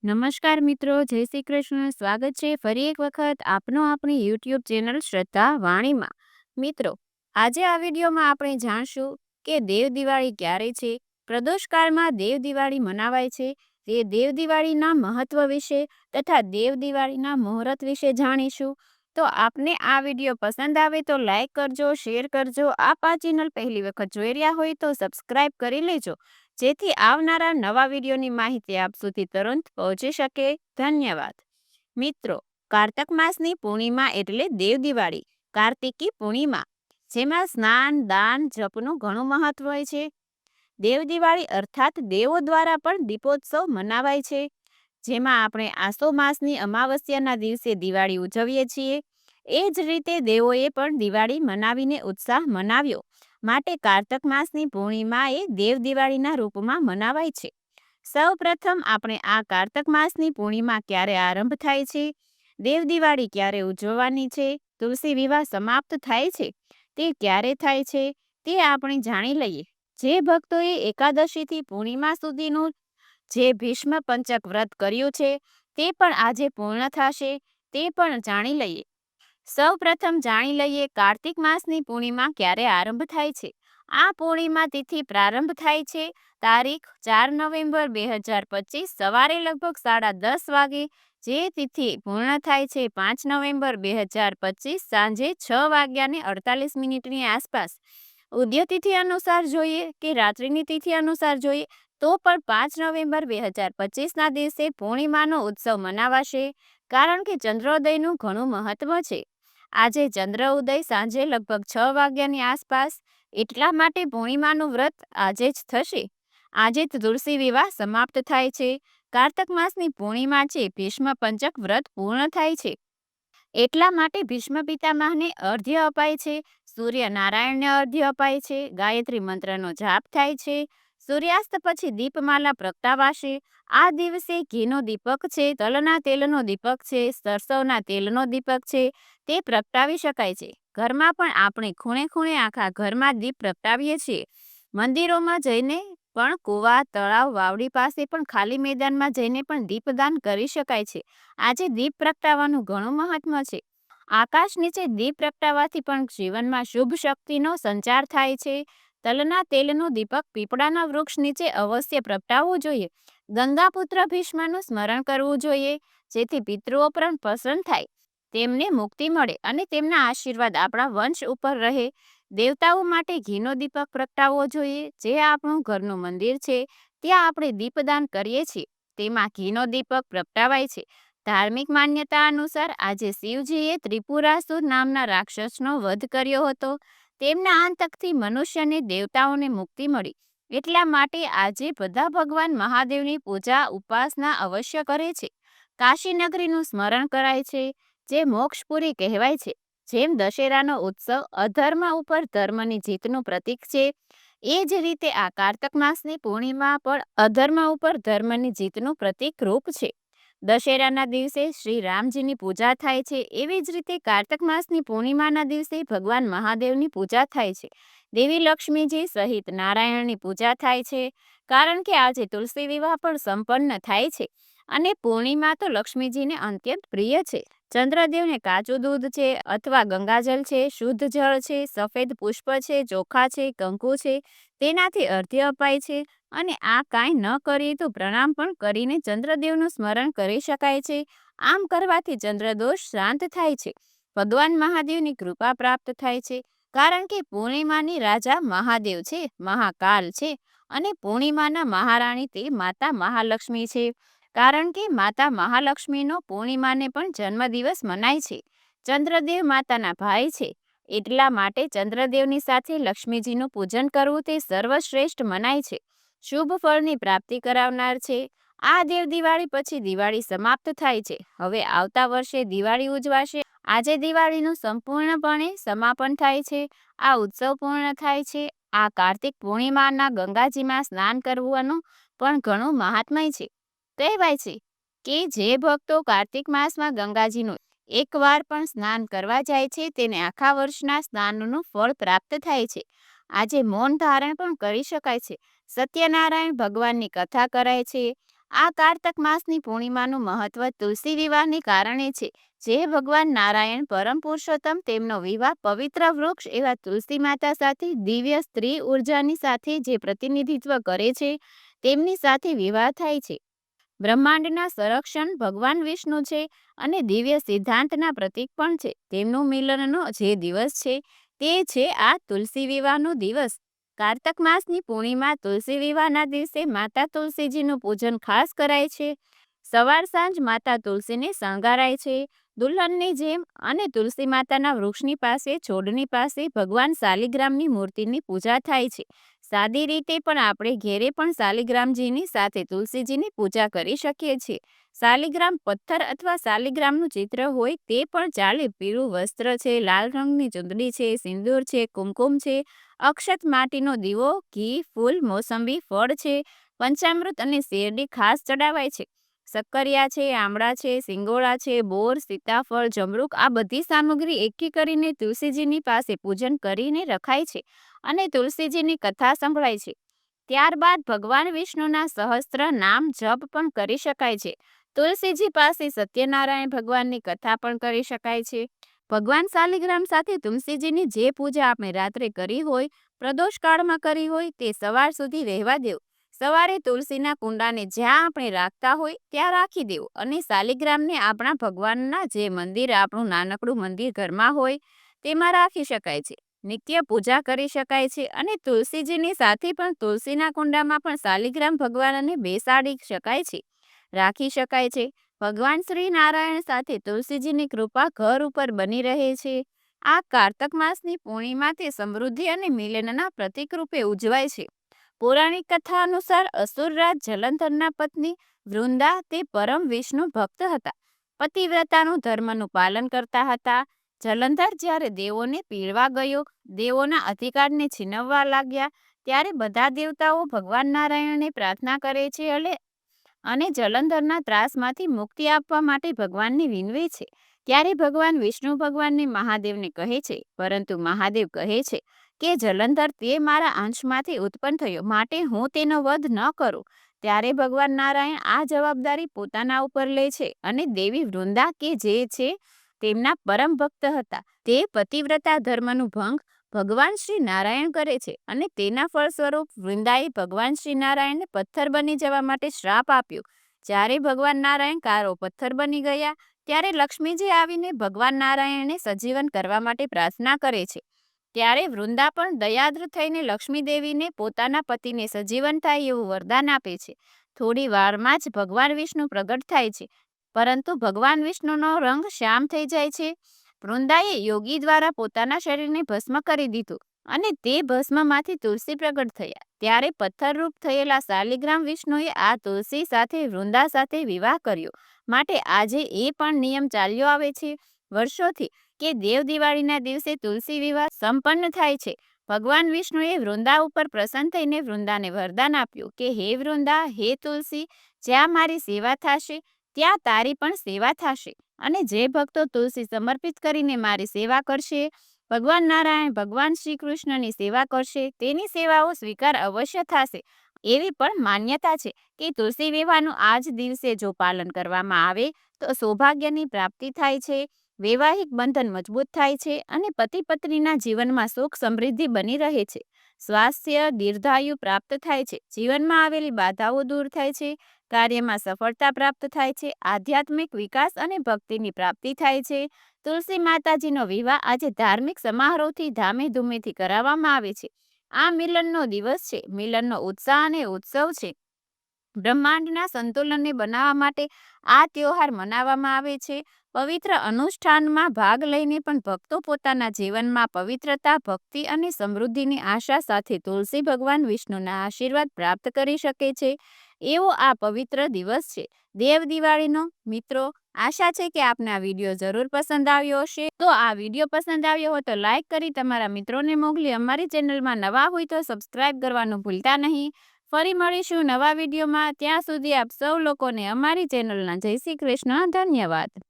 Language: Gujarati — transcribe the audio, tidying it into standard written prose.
નમસ્કાર મિત્રો, જય શ્રી કૃષ્ણ. સ્વાગત છે ફરી એક વખત આપનો આપણી યુટ્યુબ ચેનલ શ્રદ્ધા વાણીમાં. મિત્રો, આજે આ વિડીયોમાં આપણે જાણશું કે દેવ દિવાળી ક્યારે છે, પ્રદોષકાળમાં દેવ દિવાળી મનાવાય છે, તે દેવ દિવાળીના મહત્વ વિશે તથા દેવ દિવાળીના મુહૂર્ત વિશે જાણીશું. તો આપને આ વિડીયો પસંદ આવે તો લાઈક કરજો, શેર કરજો. આપ આ ચેનલ પહેલી વખત જોઈ રહ્યા હોય તો સબસ્ક્રાઈબ કરી લેજો, જેથી આવનારા નવા વિડીયોની માહિતી આપ સુધી તુરંત પહોંચી શકે. ધન્યવાદ. મિત્રો, કારતક માસની પૂર્ણિમા એટલે દેવ દિવાળી, કાર્તિકી પૂર્ણિમા, જેમાં સ્નાન, દાન, જપનું ઘણું મહત્વ હોય છે. દેવ દિવાળી અર્થાત દેવો દ્વારા પણ દીપોત્સવ મનાવાય છે, જેમાં આપણે આસો માસની અમાવસ્યાના દિવસે દિવાળી ઉજવીએ છીએ. એ જ રીતે દેવોએ પણ દિવાળી મનાવીને ઉત્સાહ મનાવ્યો, માટે કારતક માસની પૂર્ણિમા એ દેવ દિવાળીના રૂપમાં મનાવાય છે. સૌ પ્રથમ આપણે આ કારતક માસની પૂર્ણિમા ક્યારે આરંભ થાય છે, દેવ દિવાળી ક્યારે ઉજવવાની છે, તુલસી વિવાહ સમાપ્ત થાય છે તે ક્યારે થાય છે તે આપણે જાણી લઈએ. જે ભક્તોએ એકાદશીથી પૂર્ણિમા સુધીનું જે ભીષ્મ પંચક વ્રત કર્યું છે તે પણ આજે પૂર્ણ થશે, તે પણ જાણી લઈએ. સૌ પ્રથમ જાણી લઈએ કાર્તિક માસની પૂર્ણિમા ક્યારે આરંભ થાય છે. આ પૂર્ણિમા તિથિ પ્રારંભ થાય છે તારીખ 4 નવેમ્બર 2025 સવારે લગભગ 10:30 વાગે. જે તિથિ પૂર્ણ થાય છે 5 નવેમ્બર 2025 સાંજે 6:48 આસપાસ. ઉદય તિથિ અનુસાર જોઈએ કે રાત્રિની તિથિ અનુસાર જોઈએ તો પણ 5 નવેમ્બર 2025ના દિવસે પૂર્ણિમાનો ઉત્સવ મનાવાશે, કારણ કે ચંદ્રોદયનું ઘણું મહત્વ છે. આજે ચંદ્ર ઉદય સાંજે લગભગ 6 વાગ્યાની આસપાસ, એટલા માટે પૂર્ણિમાનું વ્રત આજે જ થશે. આજે જ તુલસી વિવાહ સમાપ્ત થાય છે. કારતક માસની પૂર્ણિમા છે, ભીષ્મ પંચક વ્રત પૂર્ણ થાય છે, એટલા માટે ભીષ્મ પિતામહને અર્ધ્ય અપાય છે, સૂર્ય નારાયણને અર્ધ્ય અપાય છે, ગાયત્રી મંત્રનો જાપ થાય છે. સૂર્યાસ્ત પછી દીપમાલા પ્રગટાવાશે. આ દિવસે ઘીનો દીપક છે, તલના તેલનો દીપક છે, સરસવના તેલનો દીપક છે, તે પ્રગટાવી શકાય છે. ઘરમાં પણ આપણે ખૂણે ખૂણે આખા ઘરમાં દીપ પ્રગટાવીએ છીએ. મંદિરોમાં જઈને પણ, કૂવા, તળાવ, વાવડી પાસે પણ, ખાલી મેદાનમાં જઈને પણ દીપદાન કરી શકાય છે. આજે દીપ પ્રગટાવવાનું ઘણું મહત્વ છે. આકાશ નીચે દીપ પ્રગટાવવાથી પણ જીવનમાં શુભ શક્તિનો સંચાર થાય છે. તલના તેલનું દીપક પીપળાના વૃક્ષ નીચે અવશ્ય પ્રગટાવવું જોઈએ. ગંગાપુત્ર ભીષ્મનું સ્મરણ કરવું જોઈએ, જેથી પિતૃઓ પણ પ્રસન્ન થાય, તેમને મુક્તિ મળે અને તેમના આશીર્વાદ આપણા વંશ ઉપર રહે. દેવતાઓ માટે ઘીનો દીપક પ્રગટાવવો જોઈએ. જે આપણું ઘરનું મંદિર છે ત્યાં આપણે દીપદાન કરીએ છીએ, તેમાં ઘીનો દીપક પ્રગટાવાય છે. ધાર્મિક માન્યતા અનુસાર આજે શિવજીએ ત્રિપુરાસુર નામના રાક્ષસનો વધ કર્યો હતો. તેમના આતંકથી મનુષ્યને દેવતાઓને મુક્તિ મળી. એટલા માટે આજે બધા ભગવાન મહાદેવની પૂજા ઉપાસના અવશ્ય કરે છે. કાશી નગરીનું સ્મરણ કરાય છે, જે મોક્ષપુરી કહેવાય છે. જેમ દશેરાનો ઉત્સવ અધર્મ ઉપર ધર્મની જીતનું પ્રતીક છે, એ જ રીતે આ કારતક માસની પૂર્ણિમા પણ અધર્મ ઉપર ધર્મની જીતનું પ્રતીક રૂપ છે. દશેરાના દિવસે શ્રી રામજીની પૂજા થાય છે, એવી જ રીતે કારતક માસની પૂર્ણિમાના દિવસે ભગવાન મહાદેવની પૂજા થાય છે. દેવી લક્ષ્મીજી સહિત નારાયણની પૂજા થાય છે, કારણ કે આજે તુલસી વિવાહ પણ સંપન્ન થાય છે અને પૂર્ણિમા તો લક્ષ્મીજીને અત્યંત પ્રિય છે. ચંદ્રદેવને કાચું દૂધ છે અથવા ગંગાજળ છે, શુદ્ધ જળ છે, સફેદ પુષ્પ છે, ચોખા છે, કંકુ છે, તેનાથી અર્ધ્ય અપાય છે. અને આ કાંઈ ન કરીએ તો પ્રણામ પણ કરીને ચંદ્રદેવનું સ્મરણ કરી શકાય છે. આમ કરવાથી ચંદ્રદોષ શાંત થાય છે, ભગવાન મહાદેવની કૃપા પ્રાપ્ત થાય છે. કારણ કે પૂર્ણિમાની રાજા મહાદેવ છે, મહાકાલ છે, અને પૂર્ણિમાના મહારાણી તે માતા મહાલક્ષ્મી છે. કારણ કે માતા મહાલક્ષ્મીનો પૂર્ણિમાને પણ જન્મદિવસ મનાય છે. ચંદ્રદેવ માતાના ભાઈ છે, એટલા માટે ચંદ્રદેવની સાથે લક્ષ્મીજીનું પૂજન કરવું તે સર્વશ્રેષ્ઠ મનાય છે. શુભ ફળની પ્રાપ્તિ કરાવનાર છે. આ દેવ દિવાળી પછી દિવાળી સમાપ્ત થાય છે. હવે આવતા વર્ષે દિવાળી ઉજવાશે. આજે દિવાળીનું સંપૂર્ણપણે સમાપન થાય છે. આ ઉત્સવ પૂર્ણ થાય છે. આ કાર્તિક પૂર્ણિમાના ગંગાજીમાં સ્નાન કરવાનું પણ ઘણું મહાત્મય છે. કહેવાય છે કે જે ભક્તો કાર્તિક માસમાં ગંગાજીનું એકવાર પણ સ્નાન કરવા જાય છે, તેને આખા વર્ષના સ્નાનનું ફળ પ્રાપ્ત થાય છે. આજે મૌન ધારણ પણ કરી શકાય છે. સત્યનારાયણ ભગવાનની કથા કરાય છે. આ કારતક માસની પૂર્ણિમાનું મહત્વ તુલસી વિવાહને કારણે છે. જે ભગવાન નારાયણ પરમ પુરુષોત્તમ તેમનો વિવાહ પવિત્ર વૃક્ષ એવા તુલસી માતા સાથે દિવ્ય સ્ત્રી ઉર્જાની સાથે જે પ્રતિનિધિત્વ કરે છે તેમની સાથે વિવાહ થાય છે. બ્રહ્માંડના સંરક્ષણ ભગવાન વિષ્ણુ છે અને દિવ્ય સિદ્ધાંતના પ્રતીક પણ છે. તેમનું મિલનનો જે દિવસ છે તે છે આ તુલસી વિવાહનો દિવસ. કારતક માસની પૂર્ણિમા તુલસી વિવાહના દિવસે માતા તુલસીજીનું પૂજન ખાસ કરાય છે. સવાર સાંજ માતા તુલસીને શણગારાય છે દુલ્હનની જેમ, અને તુલસી માતાના વૃક્ષની પાસે છોડની પાસે ભગવાન શાલિગ્રામની મૂર્તિની પૂજા થાય છે. સાદી રીતે પણ આપણે ઘેરે પણ શાલિગ્રામજીની સાથે તુલસીજીની પૂજા કરી શકીએ છીએ. શાલિગ્રામ પથ્થર અથવા શાલિગ્રામનું ચિત્ર હોય તે પણ ચાલે. પીળું વસ્ત્ર છે, લાલ રંગની ચૂંદડી છે, સિંદૂર છે, કુમકુમ છે, અક્ષત માટીનો દીવો, ઘી, ફૂલ, મોસંબી, ફળ છે, પંચામૃત અને શેરડી ખાસ ચડાવાય છે. શક્કરિયા છે, આમળા છે, સિંગોડા છે, બોર, સીતાફળ, જમરૂક આ બધી સામગ્રી એકઠી કરીને તુલસીજીની પાસે પૂજન કરીને રખાય છે અને તુલસીજીની કથા સંભળાય છે. ત્યારબાદ ભગવાન વિષ્ણુના સહસ્ત્ર નામ જપ પણ કરી શકાય છે. તુલસીજી પાસે સત્યનારાયણ ભગવાનની કથા પણ કરી શકાય છે. ભગવાન શાલિગ્રામ સાથે તુલસીજીની જે પૂજા આપણે રાત્રે કરી હોય, પ્રદોષ કાળમાં કરી હોય તે સવાર સુધી રહેવા દેવું. સવારે તુલસીના કુંડાને જ્યાં આપણે રાખતા હોય ત્યાં રાખી દેવું અને શાલિગ્રામને આપણા ભગવાનના જે મંદિર, આપણું નાનકડું મંદિર ઘરમાં હોય તેમાં રાખી શકાય છે. નિત્ય પૂજા કરી શકાય છે અને તુલસીજીની સાથે પણ તુલસીના કુંડામાં પણ શાલિગ્રામ ભગવાનને બેસાડી શકાય છે, રાખી શકાય છે. ભગવાન શ્રી નારાયણ સાથે તુલસીજીની કૃપા ઘર ઉપર બની રહે છે. આ કારતક માસની પૂર્ણિમા તે સમૃદ્ધિ અને મિલનના પ્રતીક રૂપે ઉજવાય છે. પૌરાણિક કથા અનુસાર અસુરરાજ જલંધરના પત્ની વૃંદા તે પરમ વિષ્ણુ ભક્ત હતા. પતિવ્રતાનું ધર્મનું પાલન કરતા હતા. જલંધર જ્યારે દેવોને પીળવા ગયો, દેવોના અધિકારને છીનવવા લાગ્યા, ત્યારે બધા દેવતાઓ ભગવાન નારાયણને પ્રાર્થના કરે છે અને જલંધરના ત્રાસમાંથી મુક્તિ આપવા માટે ભગવાનને વિનવે છે. ત્યારે ભગવાન વિષ્ણુ ભગવાનને મહાદેવને કહે છે, પરંતુ મહાદેવ કહે છે કે જલંધર તે મારા અંશમાંથી ઉત્પન્ન થયો, માટે હું તેનો વધ ન કરું. ત્યારે ભગવાન નારાયણ આ જવાબદારી પોતાના ઉપર લે છે અને દેવી વૃંદા કે જે છે તેમના પરમ ભક્ત હતા, તે પતિવ્રતા ધર્મનું ભંગ ભગવાન શ્રી નારાયણ કરે છે અને તેના ફળ સ્વરૂપ વૃંદાએ ભગવાન શ્રી નારાયણને પથ્થર બની જવા માટે શ્રાપ આપ્યો. જ્યારે ભગવાન નારાયણ કારો પથ્થર બની ગયા ત્યારે લક્ષ્મીજી આવીને ભગવાન નારાયણને સજીવન કરવા માટે પ્રાર્થના કરે છે. ત્યારે વૃંદા પણ દયાદ્ર થઈને લક્ષ્મી દેવીને પોતાના પતિને સજીવન થાય એવું વરદાન આપે છે. થોડી વારમાં જ ભગવાન વિષ્ણુ પ્રગટ થાય છે, પરંતુ ભગવાન વિષ્ણુનો રંગ શ્યામ થઈ જાય છે. વૃંદાએ યોગી દ્વારા પોતાના શરીરને ભસ્મ કરી દીધું અને તે ભસ્મમાંથી તુલસી પ્રગટ થયા. ત્યારે પથ્થરરૂપ થયેલા શાલિગ્રામ વિષ્ણુએ આ તુલસી સાથે વૃંદા સાથે વિવાહ કર્યો. માટે આજે એ પણ નિયમ ચાલ્યો આવે છે વર્ષોથી કે દેવ દિવાળીના દિવસે તુલસી વિવાહ સંપન્ન થાય છે. ભગવાન વિષ્ણુએ વૃંદા ઉપર પ્રસન્ન થઈને વૃંદાને વરદાન આપ્યું કે હે વૃંદા, હે તુલસી, જ્યાં મારી સેવા થશે ત્યાં તારી પણ સેવા થશે, અને જે ભક્તો તુલસી સમર્પિત કરીને મારી સેવા કરશે, ભગવાન નારાયણ, ભગવાન શ્રી કૃષ્ણની સેવા કરશે, તેની સેવાઓ સ્વીકાર અવશ્ય થશે. એવી પણ માન્યતા છે કે તુલસી વિવાહનું આ જ દિવસે જો પાલન કરવામાં આવે તો સૌભાગ્યની પ્રાપ્તિ થાય છે, વૈવાહિક બંધન મજબૂત થાય છે અને પતિ પત્નીના જીવનમાં સુખ સમૃદ્ધિ બની રહે છે. સ્વાસ્થ્ય દીર્ઘાયુ પ્રાપ્ત થાય છે, જીવનમાં આવેલી બાધાઓ દૂર થાય છે, કાર્યમાં સફળતા પ્રાપ્ત થાય છે, આધ્યાત્મિક વિકાસ અને ભક્તિની પ્રાપ્તિ થાય છે. તુલસી માતાજીનો વિવાહ આજે ધાર્મિક સમારોહથી ધામેધૂમેથી કરાવવામાં આવે છે. આ મિલનનો દિવસ છે, મિલનનો ઉત્સાહ અને ઉત્સવ છે. બ્રહ્માંડના સંતુલનને બનાવવા માટે આ તહેવાર મનાવવામાં આવે છે. પવિત્ર અનુષ્ઠાનમાં ભાગ લઈને પણ ભક્તો પોતાના જીવનમાં પવિત્રતા, ભક્તિ અને સમૃદ્ધિની આશા સાથે તુલસી ભગવાન વિષ્ણુના આશીર્વાદ પ્રાપ્ત કરી શકે છે. એવો આ પવિત્ર દિવસ છે દેવ દિવાળીનો. મિત્રો, આશા છે કે આપને આ વિડીયો જરૂર પસંદ આવ્યો હશે. તો આ વિડીયો પસંદ આવ્યો હોય તો લાઈક કરી તમારા મિત્રોને મોકલી. અમારી ચેનલમાં નવા હોય તો સબસ્ક્રાઇબ કરવાનું ભૂલતા નહીં. ફરી મળીશું નવા વિડીયોમાં. ત્યાં સુધી આપ સૌ લોકોને અમારી ચેનલના જય શ્રી કૃષ્ણ. ધન્યવાદ.